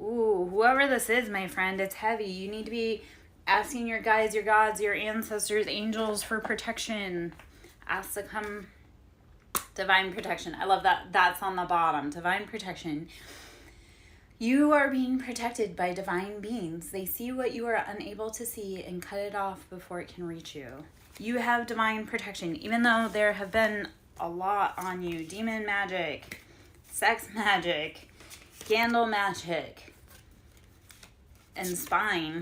Ooh, whoever this is, my friend, it's heavy. You need to be asking your guides, your gods, your ancestors, angels for protection. Ask to come. Divine protection. I love that. That's on the bottom. Divine protection. You are being protected by divine beings. They see what you are unable to see and cut it off before it can reach you. You have divine protection, even though there have been a lot on you. Demon magic, sex magic, candle magic, and spine.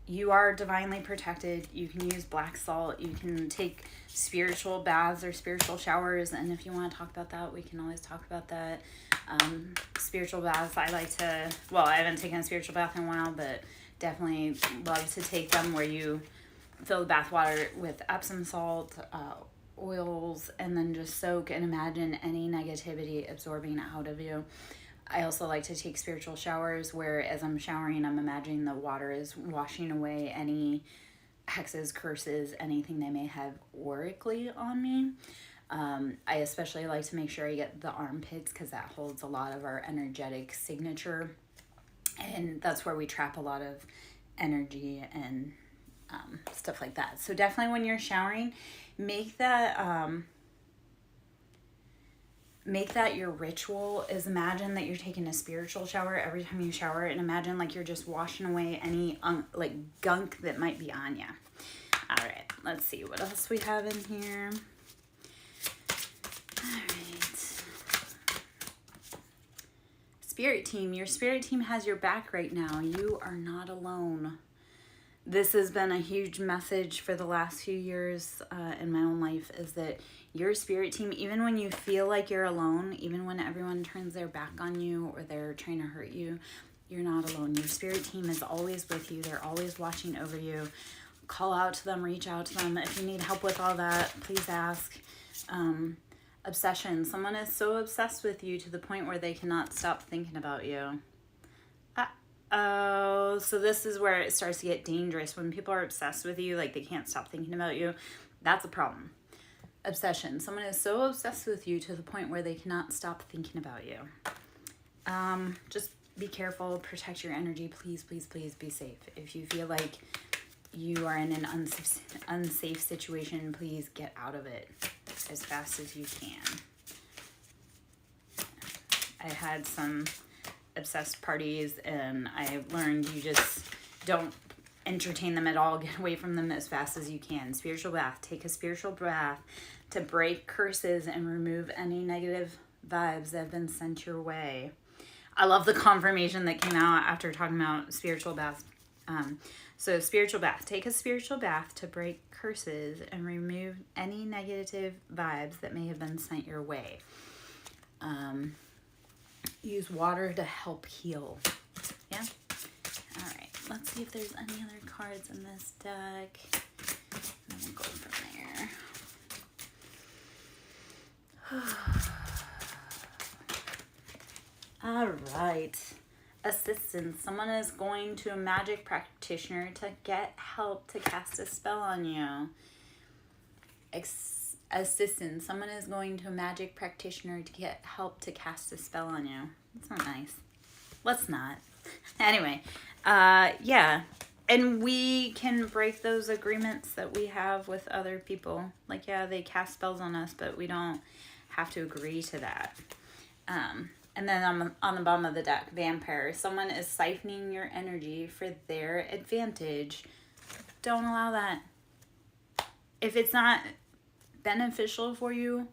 You are divinely protected. You can use black salt. You can take spiritual baths or spiritual showers. And if you want to talk about that, we can always talk about that. Spiritual baths, I like to, well, I haven't taken a spiritual bath in a while, but definitely love to take them where you fill the bath water with Epsom salt, oils, and then just soak and imagine any negativity absorbing out of you. I also like to take spiritual showers where as I'm showering, I'm imagining the water is washing away any hexes, curses, anything they may have aurically on me. I especially like to make sure I get the armpits because that holds a lot of our energetic signature. And that's where we trap a lot of energy and stuff like that. So definitely when you're showering, make that your ritual is imagine that you're taking a spiritual shower every time you shower, and imagine like you're just washing away any like gunk that might be on you. All right, let's see what else we have in here. All right. Spirit team, your spirit team has your back right now. You are not alone. This has been a huge message for the last few years in my own life, is that your spirit team, even when you feel like you're alone, even when everyone turns their back on you or they're trying to hurt you, you're not alone. Your spirit team is always with you. They're always watching over you. Call out to them, reach out to them. If you need help with all that, please ask. Obsession. Someone is so obsessed with you to the point where they cannot stop thinking about you. Oh, so this is where it starts to get dangerous. When people are obsessed with you, like they can't stop thinking about you, that's a problem. Obsession. Someone is so obsessed with you to the point where they cannot stop thinking about you. Just be careful. Protect your energy. Please, please, please be safe. If you feel like you are in an unsafe situation, please get out of it as fast as you can. I had some obsessed parties and I learned you just don't entertain them at all. Get away from them as fast as you can. Spiritual bath. Take a spiritual bath to break curses and remove any negative vibes that have been sent your way. I love the confirmation that came out after talking about spiritual baths. So spiritual bath. Take a spiritual bath to break curses and remove any negative vibes that may have been sent your way. Use water to help heal. Yeah? All right. Let's see if there's any other cards in this deck. And then we'll go from there. All right. Assistance. Someone is going to a magic practitioner to get help to cast a spell on you. Assistance. Someone is going to a magic practitioner to get help to cast a spell on you. That's not nice. Let's not. Anyway, yeah. And we can break those agreements that we have with other people. Like, yeah, they cast spells on us, but we don't have to agree to that. And then on the bottom of the deck, vampire. Someone is siphoning your energy for their advantage. Don't allow that. If it's not beneficial for you,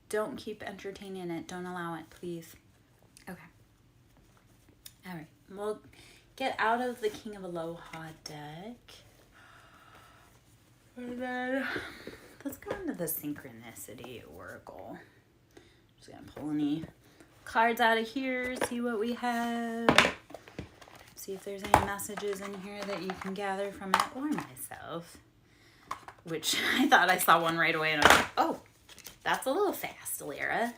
don't keep entertaining it. Don't allow it, please. Okay. All right. We'll get out of the King of Aloha deck. And then let's go into the Synchronicity Oracle. Just gonna pull any cards out of here, see what we have. See if there's any messages in here that you can gather from it or myself. Which I thought I saw one right away and I was like, oh, that's a little fast, Lyra.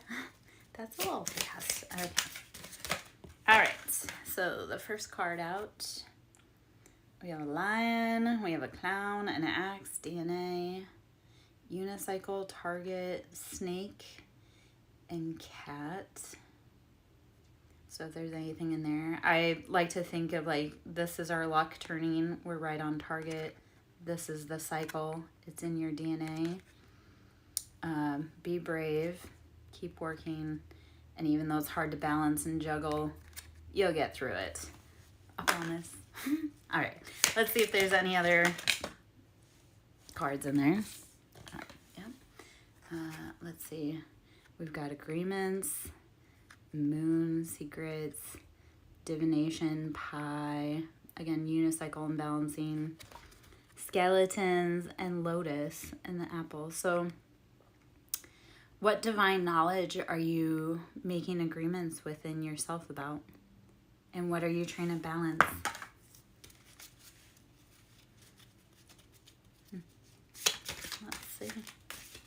That's a little fast. Okay. All right. So the first card out, we have a lion, we have a clown, an axe, DNA, unicycle, target, snake, and cat. So if there's anything in there, I like to think of like, this is our luck turning. We're right on target. This is the cycle. It's in your DNA. Be brave. Keep working. And even though it's hard to balance and juggle, you'll get through it. I promise. All right. Let's see if there's any other cards in there. Yeah. Let's see. We've got agreements, moon, secrets, divination, pie, again, unicycle and balancing, skeletons, and lotus, and the apple. So what divine knowledge are you making agreements within yourself about? And what are you trying to balance? Let's see.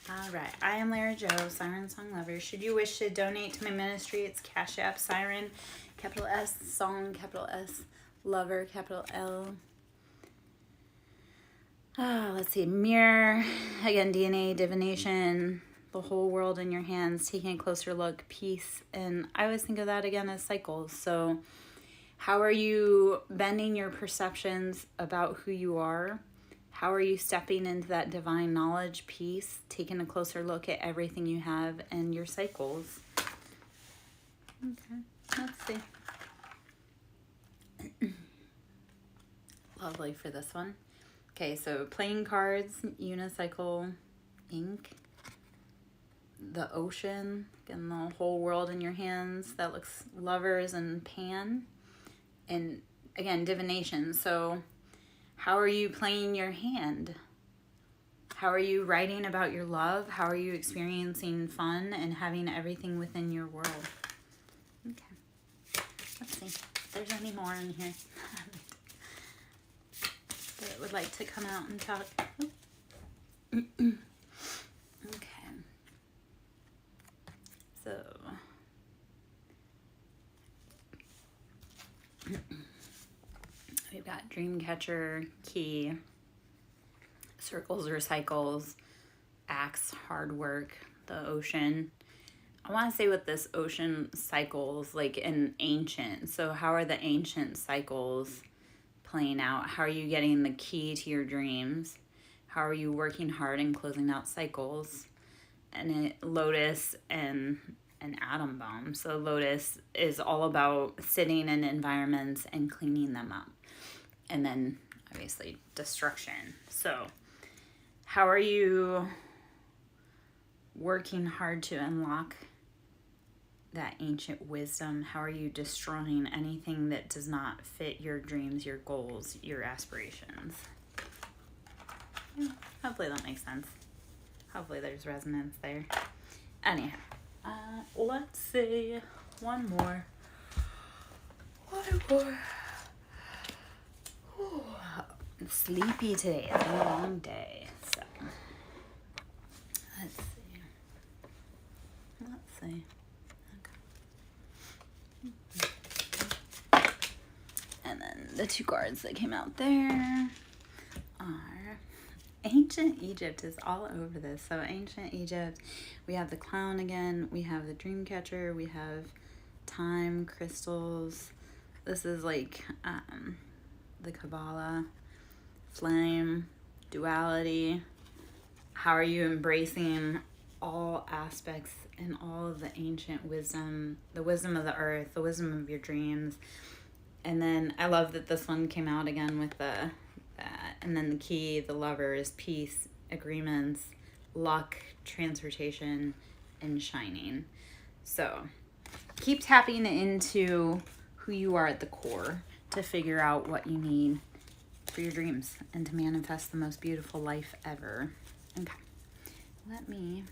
All right. I am Lara Jo, SirenSongLover. Should you wish to donate to my ministry, it's Cash App, Siren, capital S, Song, capital S, Lover, capital L. Let's see. Mirror, again, DNA, divination, the whole world in your hands, taking a closer look, peace. And I always think of that again as cycles. So how are you bending your perceptions about who you are? How are you stepping into that divine knowledge, peace, taking a closer look at everything you have and your cycles? Okay, let's see. Lovely for this one. Okay, so playing cards, unicycle, ink, the ocean, again, the whole world in your hands. That looks lovers and pan. And again, divination. So how are you playing your hand? How are you writing about your love? How are you experiencing fun and having everything within your world? Okay. Let's see if there's any more in here that would like to come out and talk. Okay. So we've got Dreamcatcher, key, circles or cycles, axe, hard work, the ocean. I want to say with this ocean cycles, like an ancient. So how are the ancient cycles playing out? How are you getting the key to your dreams? How are you working hard and closing out cycles? And lotus and an atom bomb. So lotus is all about sitting in environments and cleaning them up. And then obviously destruction. So how are you working hard to unlock that ancient wisdom? How are you destroying anything that does not fit your dreams, your goals, your aspirations? Hopefully that makes sense. Hopefully there's resonance there. Anyhow, let's see. One more. Ooh, I'm sleepy today. It's been a long day. So, let's see. Okay. And then the two cards that came out there are Ancient Egypt is all over this. So Ancient Egypt, we have the clown again, we have the dream catcher, we have time, crystals. This is like the Kabbalah, flame, duality. How are you embracing all aspects and all of the ancient wisdom, the wisdom of the earth, the wisdom of your dreams? And then I love that this one came out again with the and then the key, the lovers, peace, agreements, luck, transportation, and shining. So keep tapping into who you are at the core to figure out what you need for your dreams and to manifest the most beautiful life ever. Okay, let me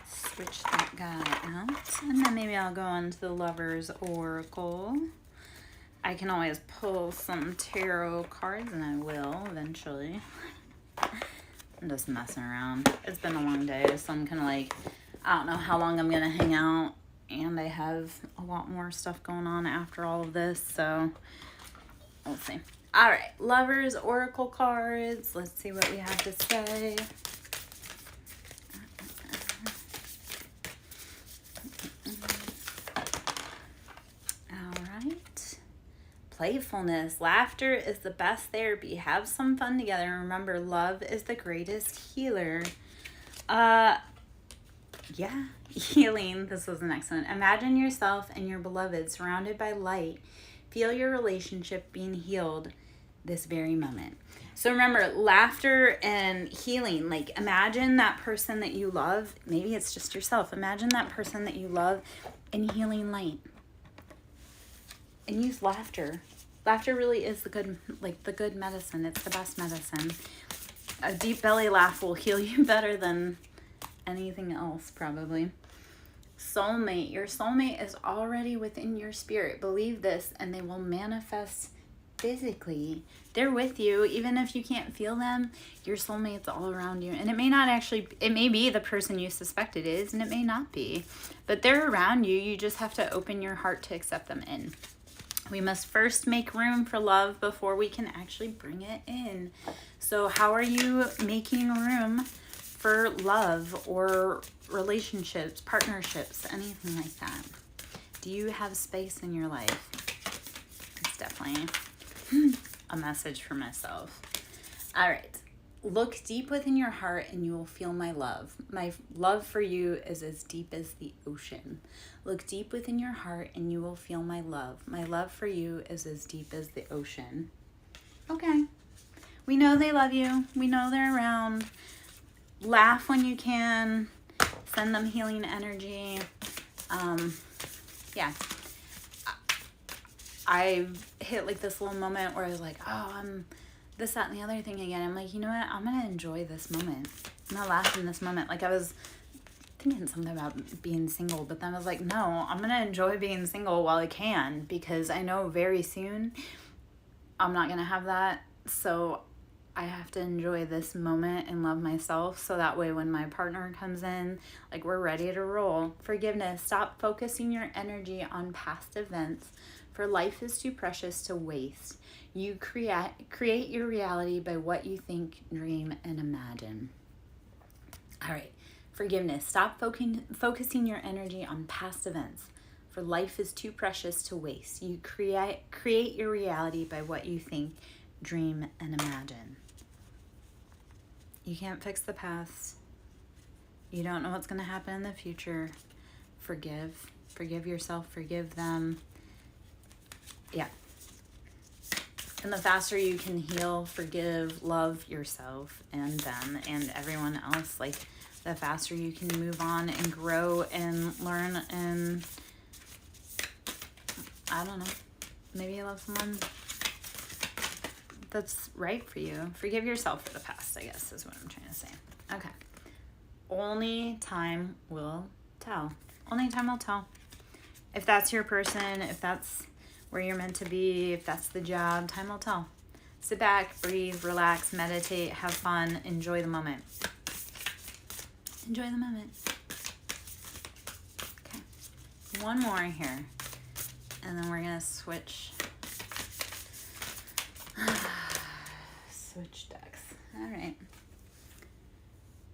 switch that guy out, and then maybe I'll go on to the Lovers Oracle. I can always pull some tarot cards, and I will eventually. I'm just messing around. It's been a long day, so I'm kind of like, I don't know how long I'm going to hang out, and I have a lot more stuff going on after all of this, so we'll see. All right, Lovers Oracle cards. Let's see what we have to say. playfulness. Laughter is the best therapy. Have some fun together. And remember, love is the greatest healer. Yeah, healing. This was the next one. Imagine yourself and your beloved surrounded by light. Feel your relationship being healed this very moment. So remember, laughter and healing. Like, imagine that person that you love. Maybe it's just yourself. Imagine that person that you love in healing light. And use laughter. Laughter really is the good medicine. It's the best medicine. A deep belly laugh will heal you better than anything else, probably. Soulmate. Your soulmate is already within your spirit. Believe this, and they will manifest physically. They're with you. Even if you can't feel them, your soulmate's all around you. And it may be the person you suspect it is, and it may not be. But they're around you. You just have to open your heart to accept them in. We must first make room for love before we can actually bring it in. So how are you making room for love or relationships, partnerships, anything like that? Do you have space in your life? It's definitely a message for myself. All right. Look deep within your heart and you will feel my love. My love for you is as deep as the ocean. Look deep within your heart and you will feel my love. My love for you is as deep as the ocean. Okay. We know they love you. We know they're around. Laugh when you can. Send them healing energy. Yeah. I hit like this little moment where I was like, oh, I'm this, that, and the other thing again. I'm like, you know what? I'm going to enjoy this moment. I'm going to laugh in this moment. Like, I was thinking something about being single, but then I was like, no, I'm going to enjoy being single while I can, because I know very soon I'm not going to have that. So I have to enjoy this moment and love myself, so that way when my partner comes in, like, we're ready to roll. Forgiveness. Stop focusing your energy on past events, for life is too precious to waste. You create your reality by what you think, dream, and imagine. All right. Forgiveness. Stop focusing your energy on past events, for life is too precious to waste. You create your reality by what you think, dream, and imagine. You can't fix the past. You don't know what's going to happen in the future. Forgive. Forgive yourself. Forgive them. Yeah. And the faster you can heal, forgive, love yourself and them and everyone else, like, the faster you can move on and grow and learn and, I don't know, maybe love someone that's right for you. Forgive yourself for the past, I guess, is what I'm trying to say. Okay. Only time will tell. Only time will tell. If that's your person, if that's where you're meant to be, if that's the job, time will tell. Sit back, breathe, relax, meditate, have fun, enjoy the moment. Enjoy the moment. Okay. One more here. And then we're going to switch decks. All right.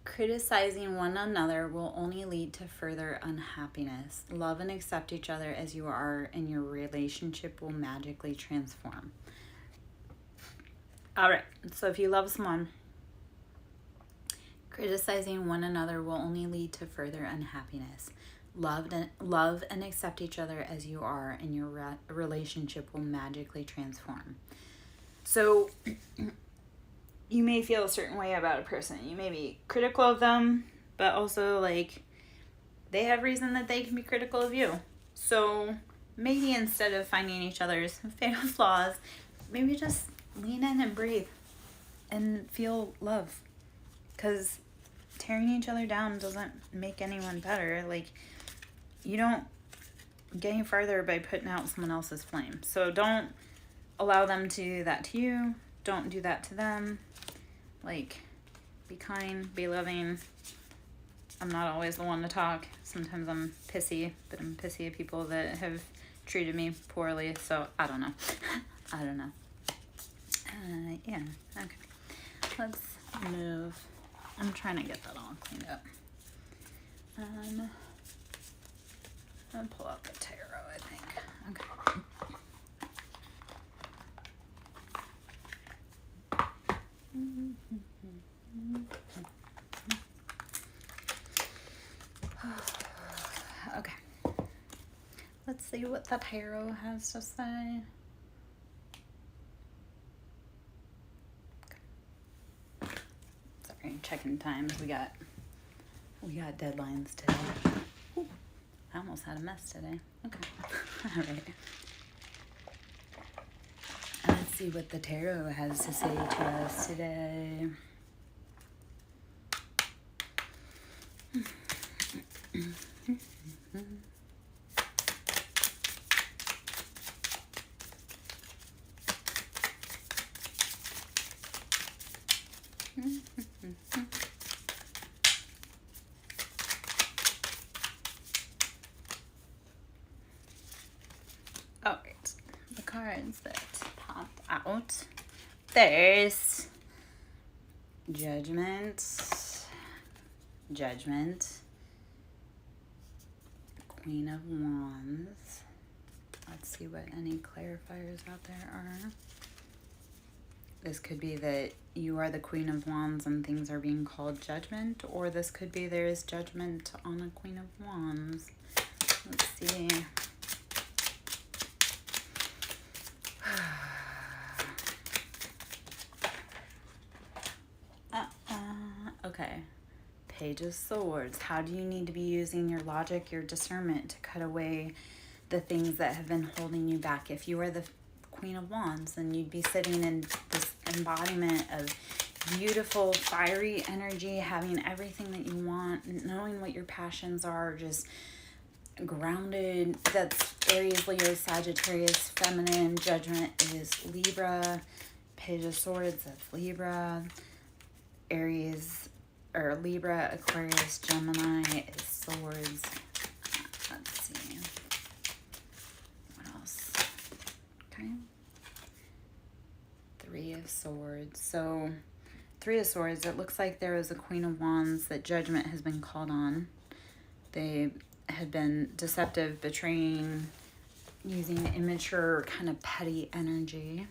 Criticizing one another will only lead to further unhappiness. Love and accept each other as you are, and your relationship will magically transform. All right. So if you love someone, criticizing one another will only lead to further unhappiness. Love and accept each other as you are, and your relationship will magically transform. So you may feel a certain way about a person. You may be critical of them, but also, like, they have reason that they can be critical of you. So maybe instead of finding each other's fatal flaws, maybe just lean in and breathe and feel love. Because tearing each other down doesn't make anyone better. Like, you don't get any further by putting out someone else's flame. So don't allow them to do that to you. Don't do that to them. Like, be kind, be loving. I'm not always the one to talk. Sometimes I'm pissy, but I'm pissy at people that have treated me poorly. So I don't know. I don't know. Yeah. Okay. Let's move. I'm trying to get that all cleaned up. I'll pull out the tarot, I think. Okay. Okay. Let's see what the tarot has to say. Sorry, checking times. We got deadlines today. Ooh, I almost had a mess today. Okay. All right. Let's see what the tarot has to say to us today. All right, the cards that popped out. There's Judgment, Queen of Wands. Let's see what any clarifiers out there are. This could be that you are the Queen of Wands and things are being called judgment, or this could be there is judgment on a Queen of Wands. Let's see. Okay. Page of Swords. How do you need to be using your logic, your discernment to cut away the things that have been holding you back? If you are the Queen of Wands, then you'd be sitting in this embodiment of beautiful, fiery energy, having everything that you want, knowing what your passions are, just grounded. That's Aries, Leo, Sagittarius. Feminine. Judgment is Libra. Page of Swords, that's Libra. Aries, or Libra, Aquarius, Gemini is Swords. Let's see. What else? Okay. Three of Swords. So, Three of Swords, it looks like there was a Queen of Wands that judgment has been called on. They had been deceptive, betraying, using immature, kind of petty energy.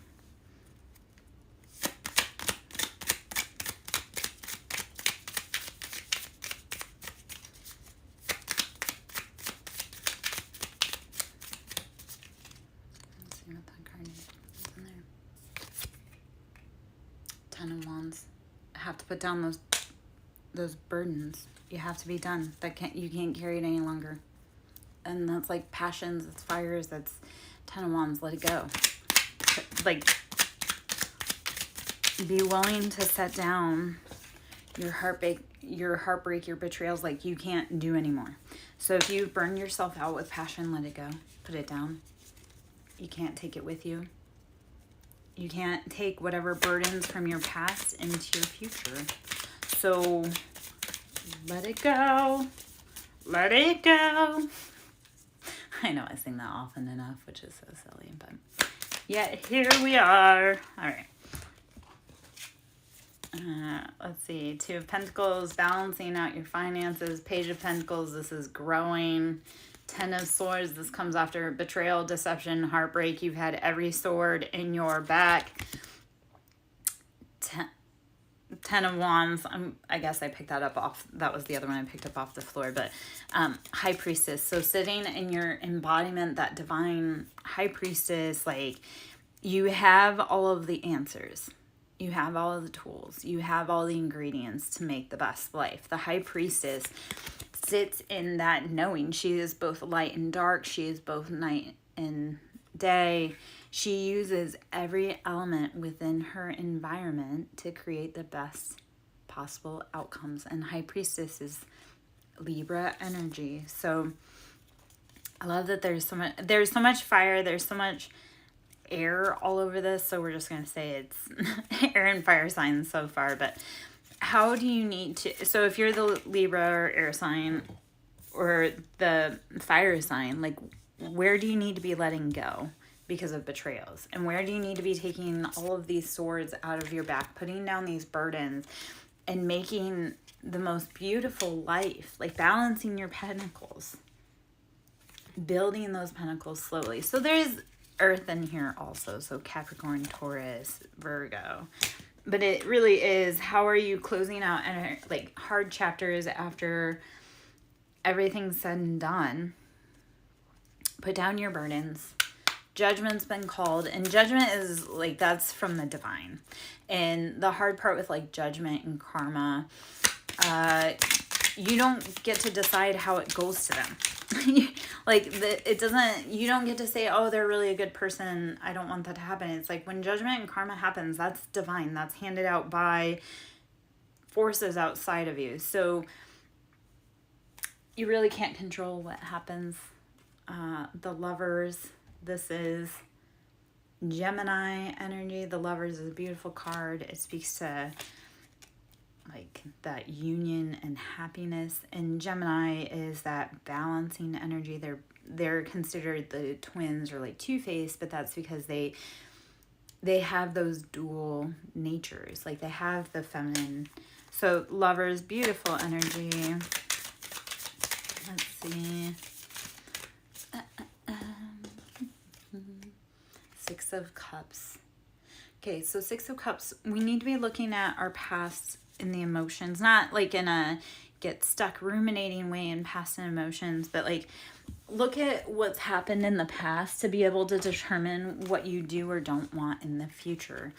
Ten of Wands. Have to put down those burdens. You have to be done. You can't carry it any longer. And that's like passions, that's fires, that's Ten of Wands. Let it go. Like, be willing to set down your heartbreak, your betrayals. Like, you can't do anymore. So if you burn yourself out with passion, let it go. Put it down. You can't take it with you. You can't take whatever burdens from your past into your future. So let it go. Let it go. I know I sing that often enough, which is so silly, but yet here we are. All right. Let's see. Two of Pentacles, balancing out your finances. Page of Pentacles, this is growing. Ten of Swords, this comes after betrayal, deception, heartbreak. You've had every sword in your back. Ten of Wands, I guess I picked that up off, that was the other one I picked up off the floor, but High Priestess. So sitting in your embodiment, that divine High Priestess, like, you have all of the answers. You have all of the tools. You have all the ingredients to make the best life. The High Priestess sits in that knowing. She is both light and dark. She is both night and day. She uses every element within her environment to create the best possible outcomes. And High Priestess is Libra energy. So I love that there's so much fire, there's so much air all over this. So we're just going to say it's air and fire signs so far, but how do you need to, so if you're the Libra or air sign or the fire sign, like, where do you need to be letting go because of betrayals? And where do you need to be taking all of these swords out of your back, putting down these burdens and making the most beautiful life, like balancing your pentacles, building those pentacles slowly. So there's Earth in here also. So Capricorn, Taurus, Virgo. But it really is, how are you closing out like hard chapters after everything's said and done? Put down your burdens. Judgment's been called, and judgment is like, that's from the divine. And the hard part with like judgment and karma, you don't get to decide how it goes to them. Like, it doesn't, you don't get to say, oh, they're really a good person, I don't want that to happen. It's like, when judgment and karma happens, that's divine. That's handed out by forces outside of you. So you really can't control what happens. The Lovers, this is Gemini energy. The Lovers is a beautiful card. It speaks to like that union and happiness, and Gemini is that balancing energy. They're considered the twins, or like two-faced, but that's because they have those dual natures. Like, they have the feminine. So Lovers, beautiful energy. Let's see. Six of Cups. Okay, so Six of Cups, we need to be looking at our past in the emotions, not like in a get stuck ruminating way in past and emotions, but like look at what's happened in the past to be able to determine what you do or don't want in the future.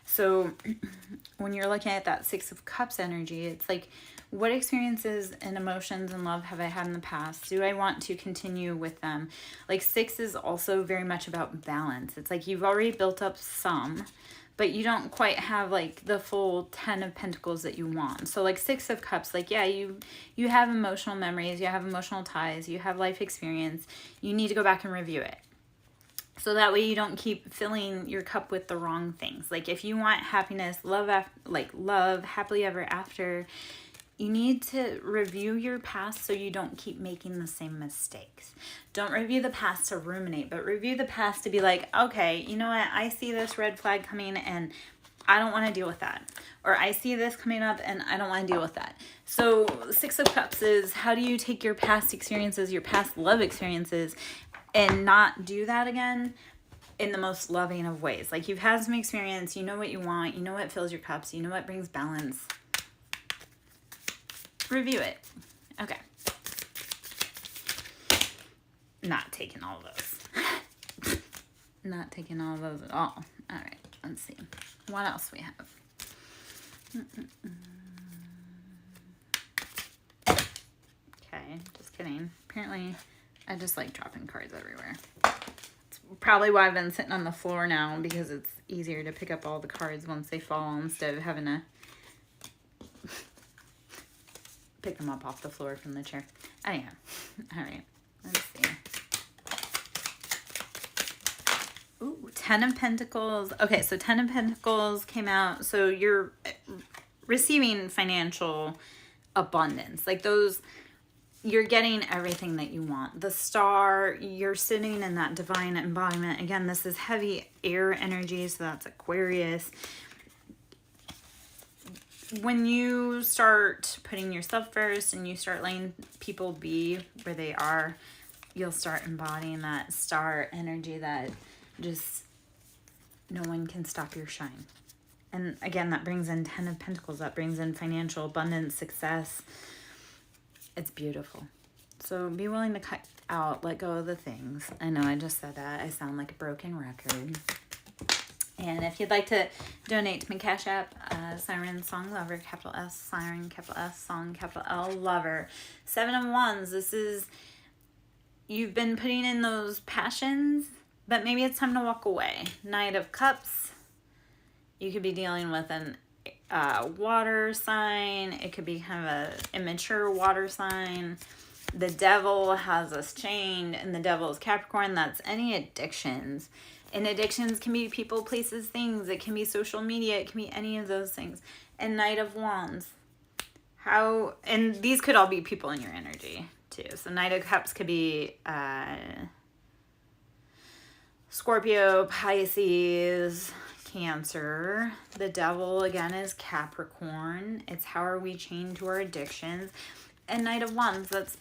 So when you're looking at that Six of Cups energy, it's like, what experiences and emotions and love have I had in the past? Do I want to continue with them? Like, six is also very much about balance. It's like you've already built up some, but you don't quite have like the full 10 of Pentacles that you want. So like Six of Cups, like, yeah, you have emotional memories, you have emotional ties, you have life experience. You need to go back and review it. So that way you don't keep filling your cup with the wrong things. Like, if you want happiness, love, happily ever after, you need to review your past so you don't keep making the same mistakes. Don't review the past to ruminate, but review the past to be like, okay, you know what? I see this red flag coming and I don't want to deal with that. Or I see this coming up and I don't want to deal with that. So Six of Cups is, how do you take your past experiences, your past love experiences, and not do that again in the most loving of ways? Like, you've had some experience, you know what you want, you know what fills your cups, you know what brings balance. Review it. Okay. Not taking all of those. Not taking all of those at all. All right. Let's see. What else we have? Okay. Just kidding. Apparently, I just like dropping cards everywhere. It's probably why I've been sitting on the floor now, because it's easier to pick up all the cards once they fall instead of having to pick them up off the floor from the chair. Anyhow, all right, let's see. Ooh, 10 of Pentacles. Okay, so 10 of Pentacles came out. So you're receiving financial abundance. Like, those, you're getting everything that you want. The Star, you're sitting in that divine embodiment. Again, this is heavy air energy, so that's Aquarius. When you start putting yourself first and you start letting people be where they are, you'll start embodying that star energy that just no one can stop your shine. And again, that brings in 10 of Pentacles. That brings in financial abundance, success. It's beautiful. So be willing to cut out, let go of the things. I know I just said that. I sound like a broken record. And if you'd like to donate to my Cash App, SirenSongLover, capital S, Siren, capital S, Song, capital L, Lover. 7 of Wands, this is, you've been putting in those passions, but maybe it's time to walk away. Knight of Cups, you could be dealing with an water sign. It could be kind of a immature water sign. The Devil has us chained, and the Devil is Capricorn. That's any addictions. And addictions can be people, places, things. It can be social media. It can be any of those things. And Knight of Wands. How, and these could all be people in your energy too. So Knight of Cups could be Scorpio, Pisces, Cancer. The Devil, again, is Capricorn. It's how are we chained to our addictions. And Knight of Wands, that's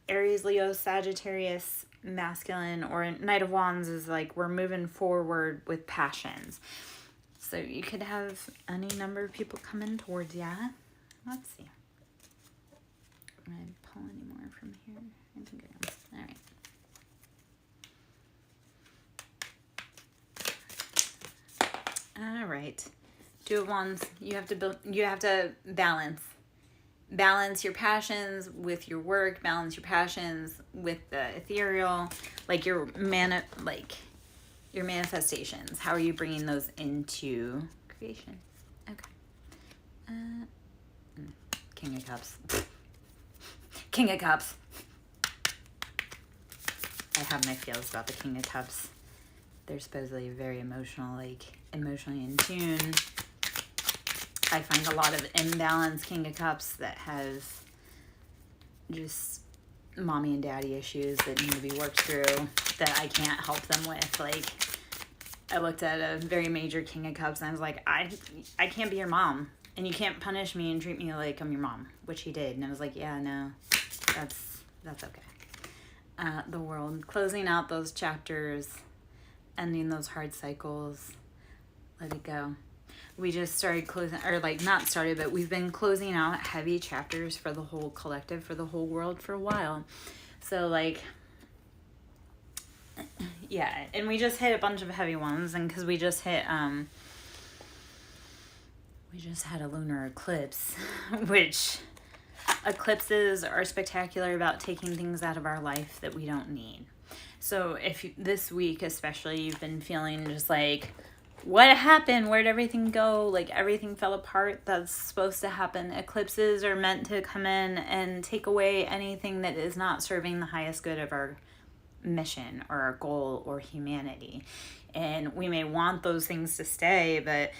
Aries, Leo, Sagittarius, masculine. Or Knight of Wands is like, we're moving forward with passions. So you could have any number of people coming towards you. Let's see. Am I pull any more from here? I think I am. All right. Two of Wands. You have to build. You have to balance your passions with your work. Balance your passions with the ethereal, like your your manifestations. How are you bringing those into creation? Okay. King of Cups. King of Cups. I have my feels about the King of Cups. They're supposedly very emotionally in tune. I find a lot of imbalanced King of Cups that have just mommy and daddy issues that need to be worked through that I can't help them with. Like, I looked at a very major King of Cups and I was like, I can't be your mom. And you can't punish me and treat me like I'm your mom, which he did. And I was like, yeah, no, that's okay. The World, closing out those chapters, ending those hard cycles, let it go. We just started closing, or like not started, but we've been closing out heavy chapters for the whole collective, for the whole world for a while. So like, yeah, and we just hit a bunch of heavy ones, and because we just had a lunar eclipse, which eclipses are spectacular about taking things out of our life that we don't need. So if this week especially you've been feeling just like, what happened? Where'd everything go? Like everything fell apart. That's supposed to happen. Eclipses are meant to come in and take away anything that is not serving the highest good of our mission or our goal or humanity. And we may want those things to stay, but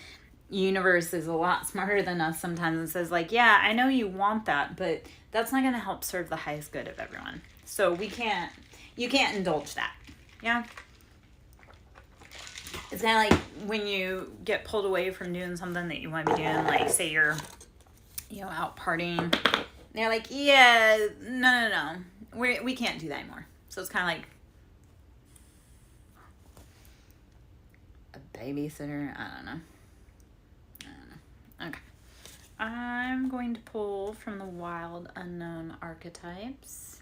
universe is a lot smarter than us sometimes and says like, yeah, I know you want that, but that's not going to help serve the highest good of everyone. So you can't indulge that. Yeah. It's kind of like when you get pulled away from doing something that you want to be doing, like say you're, out partying. They're like, yeah, no. We can't do that anymore. So it's kind of like a babysitter. I don't know. Okay. I'm going to pull from the Wild Unknown Archetypes.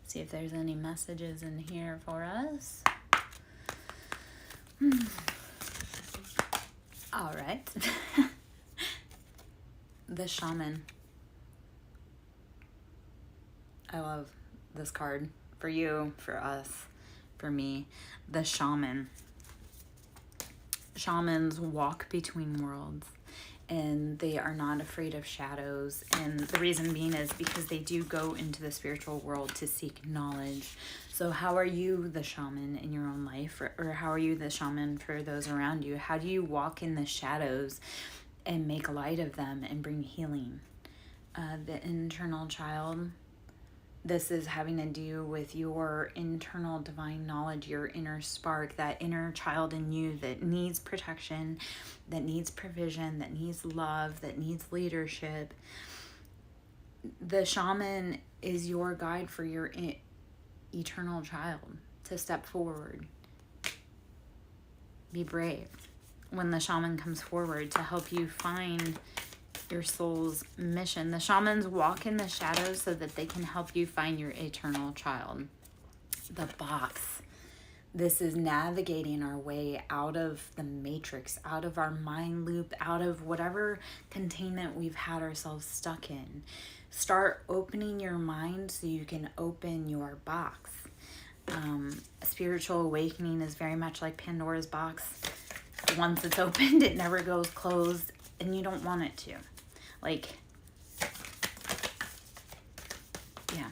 See if there's any messages in here for us. All right. The Shaman. I love this card. For you, for us, for me. The Shaman. Shamans walk between worlds. And they are not afraid of shadows. And the reason being is because they do go into the spiritual world to seek knowledge. So how are you the shaman in your own life? Or how are you the shaman for those around you? How do you walk in the shadows and make light of them and bring healing? The internal child. This is having to do with your internal divine knowledge, your inner spark, that inner child in you that needs protection, that needs provision, that needs love, that needs leadership. The shaman is your guide for your eternal child to step forward. Be brave when the shaman comes forward to help you find your soul's mission. The shamans walk in the shadows so that they can help you find your eternal child. The box. This is navigating our way out of the matrix, out of our mind loop, out of whatever containment we've had ourselves stuck in. Start opening your mind so you can open your box. Spiritual awakening is very much like Pandora's box. Once it's opened, it never goes closed, and you don't want it to. Like, yeah,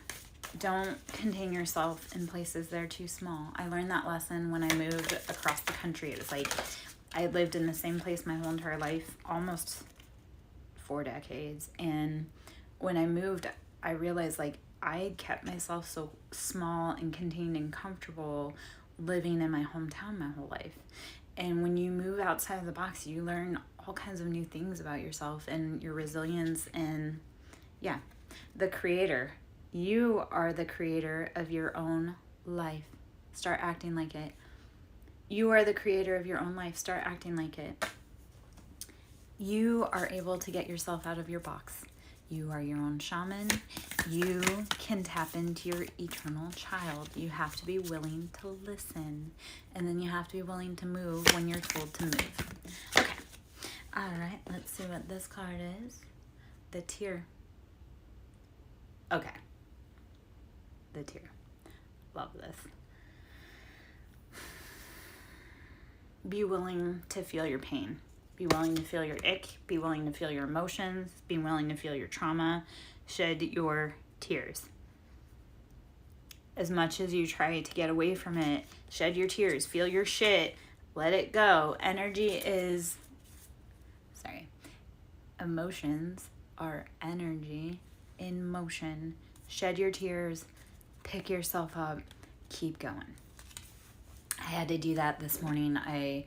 don't contain yourself in places that are too small. I learned that lesson when I moved across the country. It was like I lived in the same place my whole entire life, almost 4 decades. And when I moved, I realized like I kept myself so small and contained and comfortable living in my hometown my whole life. And when you move outside of the box, you learn all kinds of new things about yourself and your resilience. And yeah, the creator. You are the creator of your own life. Start acting like it. You are the creator of your own life. Start acting like it. You are able to get yourself out of your box. You are your own shaman. You can tap into your eternal child. You have to be willing to listen. And then you have to be willing to move when you're told to move. Okay. All right. Let's see what this card is. The tear. Okay. The tear. Love this. Be willing to feel your pain. Be willing to feel your ick. Be willing to feel your emotions. Be willing to feel your trauma. Shed your tears. As much as you try to get away from it, shed your tears. Feel your shit. Let it go. Emotions are energy in motion. Shed your tears. Pick yourself up. Keep going. I had to do that this morning. I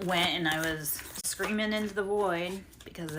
went and I was screaming into the void